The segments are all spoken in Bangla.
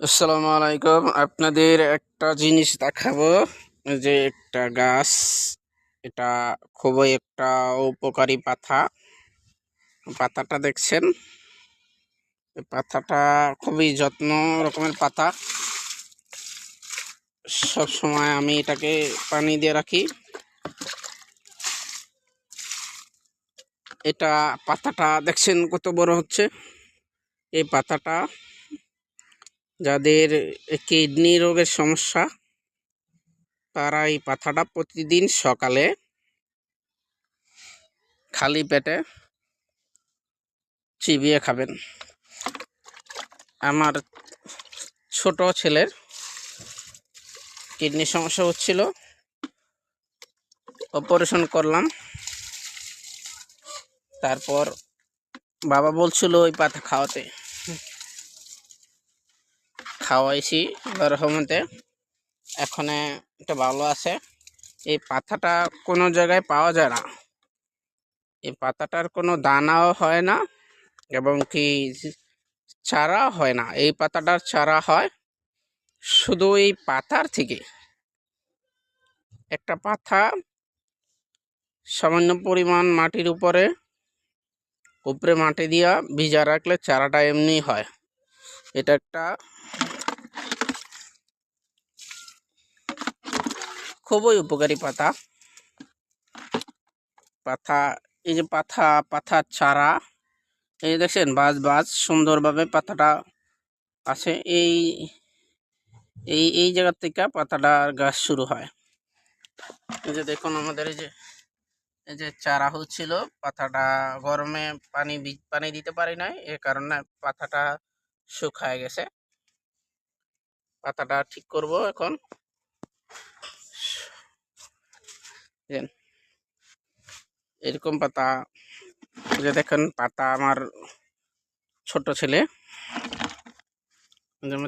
আসসালামু আলাইকুম। আপনাদের একটা জিনিস দেখাবো, এই যে একটা গাছ, এটা খুবই একটা উপকারী পাতা। পাতাটা দেখছেন, এই পাতাটা খুবই যত্ন রকমের পাতা। সব সময় আমি এটাকে পানি দিয়ে রাখি। এটা পাতাটা দেখছেন কত বড় হচ্ছে। এই পাতাটা যাদের কিডনি রোগের সমস্যা, তারা এই পাতাটা প্রতিদিন সকালে খালি পেটে চিবিয়ে খাবেন। আমার ছোট ছেলের কিডনি সমস্যা হচ্ছিল, অপারেশন করলাম। তারপর বাবা বলছিল ওই পাতা খাওয়াতে, খাওয়াইছি আল্লাহর রহমতে। এখন এটা ভালো আছে। এই পাতাটা কোনো জায়গায় পাওয়া যায় না, এই পাতাটার কোনো দানাও হয় না এবং কি চারা হয় না। এই পাতাটার চারা হয় শুধু এই পাতার থেকে। একটা পাতা সামান্য পরিমাণ মাটির উপরে মাটি দিয়া ভিজা রাখলে চারাটা এমনি হয়। এটা একটা খুবই উপকারী পাতা। এই যে পাতার চারা, এই দেখছেন বাজ সুন্দরভাবে পাতাটা আছে। এই এই এই জায়গা থেকে পাতাটার গাছ শুরু হয়। এই যে দেখুন, আমাদের এই যে চারা হচ্ছিল, পাতাটা গরমে পানি দিতে পারি নাই, এ কারণে পাতাটা শুকায় গেছে। পাতাটা ঠিক করব এখন। এরকম পাতা, যে দেখেন পাতা আমার ছোট ছেলে,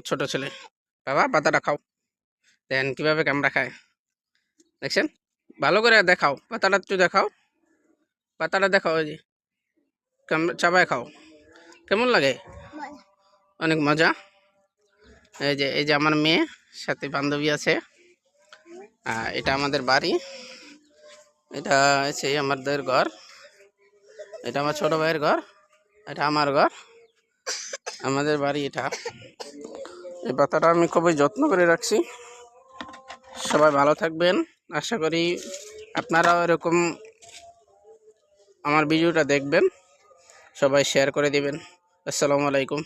ছোট ছেলে, বাবা পাতাটা খাও। দেখেন কিভাবে ক্যামেরা খায়, দেখছেন? ভালো করে দেখাও, পাতাটা একটু দেখাও, পাতাটা দেখাও। এই যে চাবায় খাও, কেমন লাগে? অনেক মজা। এই যে আমার মেয়ে সাথে বান্ধবী আছে। এটা আমাদের বাড়ি, এটা হচ্ছে আমাদের ঘর, এটা আমার ছোট ভাইয়ের ঘর, এটা আমার ঘর, আমাদের বাড়ি এটা। এই পাতাটা আমি খুবই যত্ন করে রাখছি। সবাই ভালো থাকবেন, আশা করি আপনারাও এরকম আমার ভিডিওটা দেখবেন, সবাই শেয়ার করে দিবেন। আসসালামু আলাইকুম।